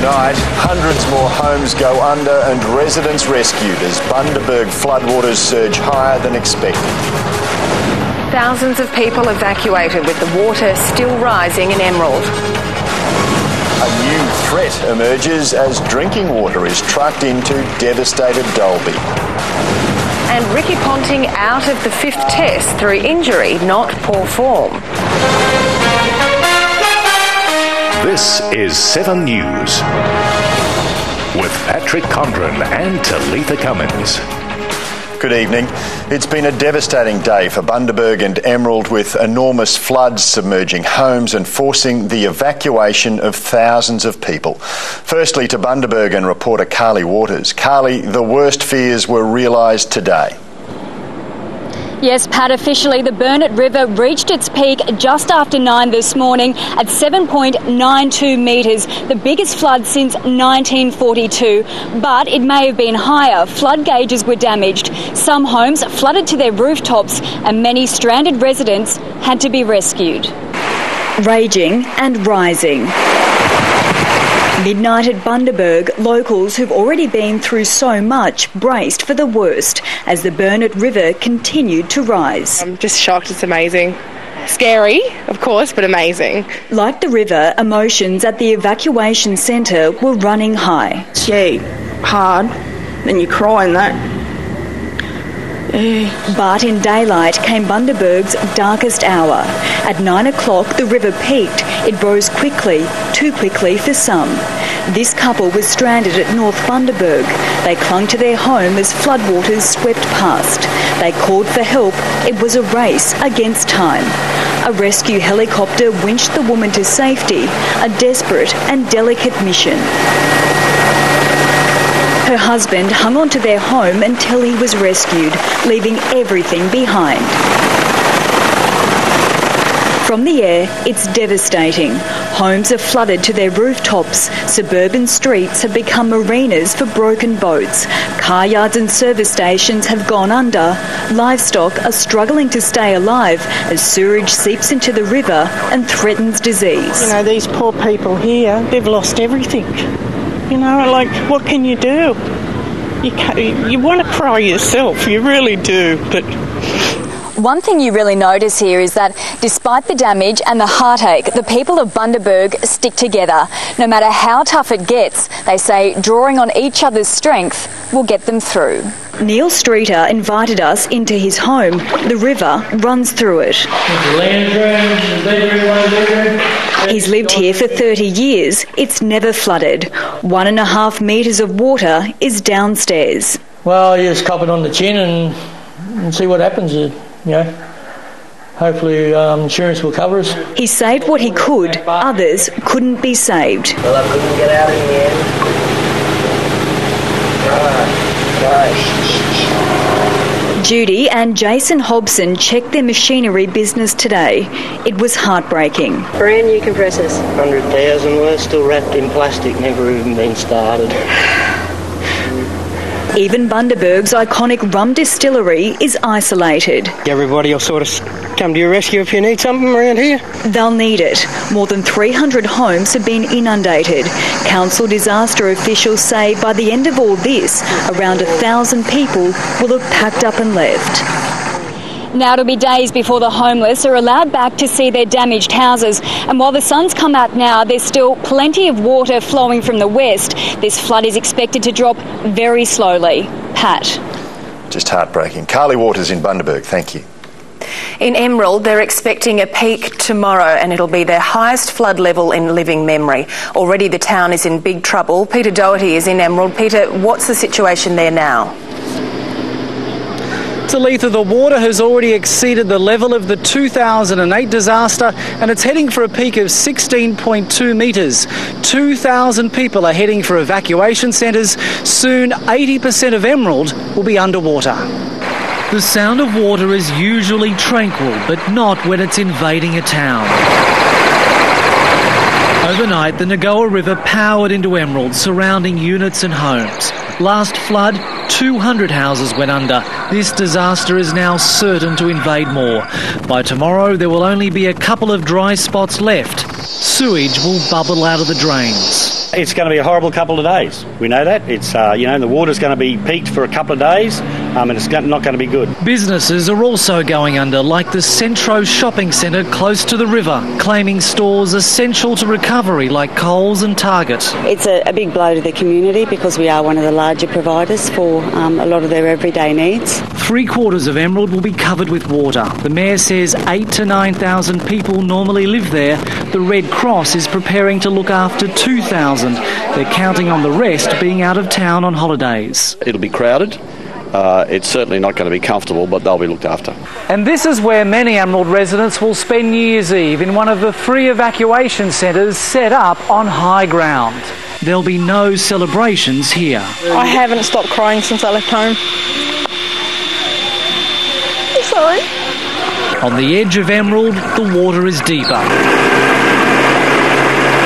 Tonight, hundreds more homes go under and residents rescued as Bundaberg floodwaters surge higher than expected. Thousands of people evacuated with the water still rising in Emerald. A new threat emerges as drinking water is trucked into devastated Dalby. And Ricky Ponting out of the fifth test through injury, not poor form. This is 7 News with Patrick Condren and Talitha Cummins. Good evening. It's been a devastating day for Bundaberg and Emerald, with enormous floods submerging homes and forcing the evacuation of thousands of people. Firstly to Bundaberg and reporter Carly Waters. Carly, the worst fears were realised today. Yes, Pat, officially the Burnett River reached its peak just after 9 this morning at 7.92 metres, the biggest flood since 1942. But it may have been higher. Flood gauges were damaged. Some homes flooded to their rooftops and many stranded residents had to be rescued. Raging and rising. Midnight at Bundaberg, locals who've already been through so much braced for the worst as the Burnett River continued to rise. I'm just shocked. It's amazing. Scary, of course, but amazing. Like the river, emotions at the evacuation centre were running high. Yeah, hard. Then you cry in that. But in daylight came Bundaberg's darkest hour. At 9 o'clock, the river peaked. It rose quickly, too quickly for some. This couple was stranded at North Bundaberg. They clung to their home as floodwaters swept past. They called for help. It was a race against time. A rescue helicopter winched the woman to safety, a desperate and delicate mission. Her husband hung on to their home until he was rescued, leaving everything behind. From the air, it's devastating. Homes are flooded to their rooftops. Suburban streets have become marinas for broken boats. Car yards and service stations have gone under. Livestock are struggling to stay alive as sewage seeps into the river and threatens disease. You know, these poor people here, they've lost everything. You know, like, what can you do? You want to cry yourself, you really do, but... One thing you really notice here is that despite the damage and the heartache, the people of Bundaberg stick together. No matter how tough it gets, they say drawing on each other's strength will get them through. Neil Streeter invited us into his home. The river runs through it. He's lived here for 30 years. It's never flooded. 1.5 metres of water is downstairs. Well, you just cop it on the chin and see what happens. You know, hopefully insurance will cover us. He saved what he could. Others couldn't be saved. Well, I couldn't get out in the end. Right. Judy and Jason Hobson checked their machinery business today. It was heartbreaking. Brand new compressors. 100,000 worth, still wrapped in plastic, never even been started. Even Bundaberg's iconic rum distillery is isolated. Everybody will sort of come to your rescue if you need something around here. They'll need it. More than 300 homes have been inundated. Council disaster officials say by the end of all this, around 1,000 people will have packed up and left. Now it'll be days before the homeless are allowed back to see their damaged houses. And while the sun's come out now, there's still plenty of water flowing from the west. This flood is expected to drop very slowly. Pat. Just heartbreaking. Carly Waters in Bundaberg, thank you. In Emerald, they're expecting a peak tomorrow and it'll be their highest flood level in living memory. Already the town is in big trouble. Peter Doherty is in Emerald. Peter, what's the situation there now? Talitha, the water has already exceeded the level of the 2008 disaster and it's heading for a peak of 16.2 metres. 2,000 people are heading for evacuation centres. Soon 80% of Emerald will be underwater. The sound of water is usually tranquil, but not when it's invading a town. Overnight, the Nagoa River powered into Emerald, surrounding units and homes. Last flood, 200 houses went under. This disaster is now certain to invade more. By tomorrow, there will only be a couple of dry spots left. Sewage will bubble out of the drains. It's going to be a horrible couple of days. We know that. It's, the water's going to be peaked for a couple of days, and it's not going to be good. Businesses are also going under, like the Centro shopping centre close to the river, claiming stores essential to recovery like Coles and Target. It's a big blow to the community because we are one of the larger providers for a lot of their everyday needs. 3/4 of Emerald will be covered with water. The Mayor says 8,000 to 9,000 people normally live there. The Red Cross is preparing to look after 2,000. They're counting on the rest being out of town on holidays. It'll be crowded. It's certainly not going to be comfortable, but they'll be looked after. And this is where many Emerald residents will spend New Year's Eve, in one of the 3 evacuation centres set up on high ground. There'll be no celebrations here. I haven't stopped crying since I left home. I'm sorry. On the edge of Emerald, the water is deeper.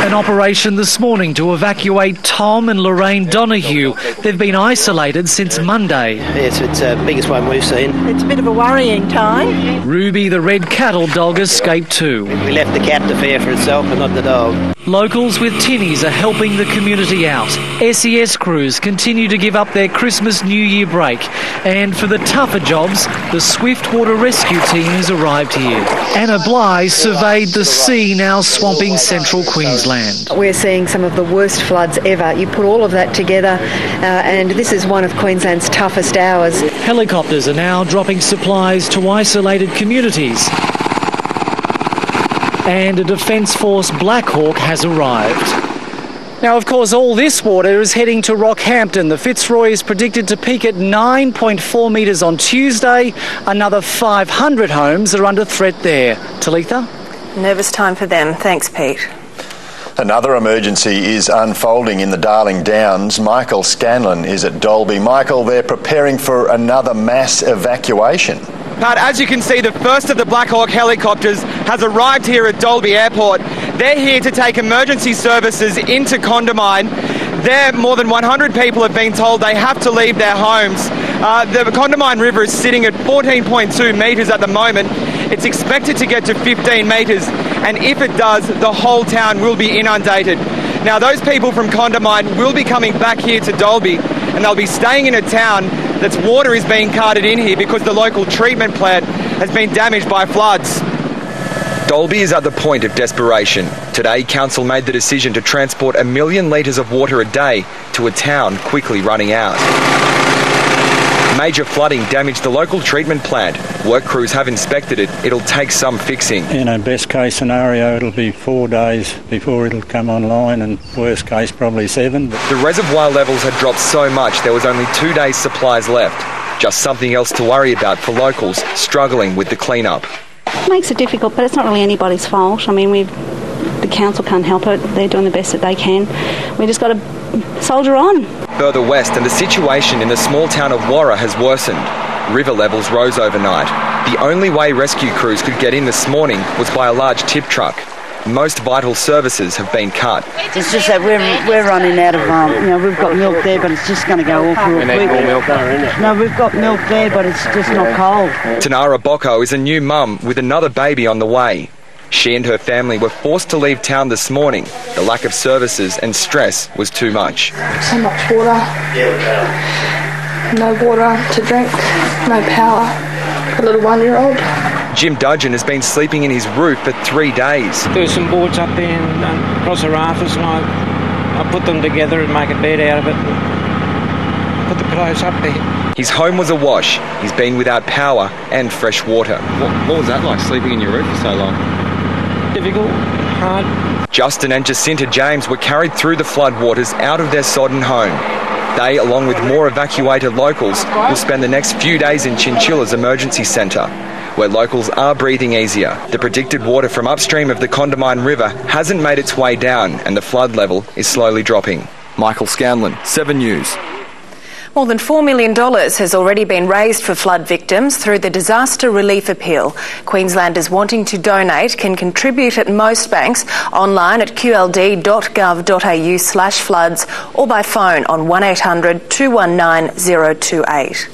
An operation this morning to evacuate Tom and Lorraine Donahue. They've been isolated since Monday. Yes, it's the biggest one we've seen. It's a bit of a worrying time. Ruby, the red cattle dog, escaped too. We left the cat to fare for itself and not the dog. Locals with tinnies are helping the community out. SES crews continue to give up their Christmas New Year break. And for the tougher jobs, the Swiftwater Rescue Team has arrived here. Anna Bly surveyed the sea now swamping central Queensland. We're seeing some of the worst floods ever. You put all of that together and this is one of Queensland's toughest hours. Helicopters are now dropping supplies to isolated communities. And a Defence Force Black Hawk has arrived. Now, of course, all this water is heading to Rockhampton. The Fitzroy is predicted to peak at 9.4 metres on Tuesday. Another 500 homes are under threat there. Talitha? Nervous time for them. Thanks, Pete. Another emergency is unfolding in the Darling Downs. Michael Scanlon is at Dalby. Michael, they're preparing for another mass evacuation. Pat, as you can see, the first of the Black Hawk helicopters has arrived here at Dalby Airport. They're here to take emergency services into Condamine. There, more than 100 people have been told they have to leave their homes. The Condamine River is sitting at 14.2 metres at the moment. It's expected to get to 15 metres, and if it does, the whole town will be inundated. Now, those people from Condamine will be coming back here to Dalby, and they'll be staying in a town that's water is being carted in here because the local treatment plant has been damaged by floods. Dalby is at the point of desperation. Today, council made the decision to transport 1 million litres of water a day to a town quickly running out. Major flooding damaged the local treatment plant. Work crews have inspected it. It'll take some fixing. In a best case scenario, it'll be 4 days before it'll come online, and worst case probably 7. The reservoir levels had dropped so much there was only 2 days' supplies left. Just something else to worry about for locals struggling with the clean-up. It makes it difficult, but it's not really anybody's fault. I mean, the council can't help it. They're doing the best that they can. We just got to soldier on. Further west, and the situation in the small town of Warra has worsened. River levels rose overnight. The only way rescue crews could get in this morning was by a large tip truck. Most vital services have been cut. It's just that we're running out of, we've got milk there, but it's just going to go off real quick. No, we've got milk there, but it's just not cold. Tanara Bocco is a new mum with another baby on the way. She and her family were forced to leave town this morning. The lack of services and stress was too much. So much water. No water to drink, no power. A little 1-year-old. Jim Dudgeon has been sleeping in his roof for 3 days. There were some boards up there and across the rafters, and I put them together and make a bed out of it and put the pillows up there. His home was awash. He's been without power and fresh water. What was that like, sleeping in your roof for so long? Difficult, hard. Justin and Jacinta James were carried through the floodwaters out of their sodden home. They, along with more evacuated locals, will spend the next few days in Chinchilla's emergency centre, where locals are breathing easier. The predicted water from upstream of the Condamine River hasn't made its way down, and the flood level is slowly dropping. Michael Scanlon, 7 News. More than $4 million has already been raised for flood victims through the Disaster Relief Appeal. Queenslanders wanting to donate can contribute at most banks, online at qld.gov.au/floods or by phone on 1800 219 028.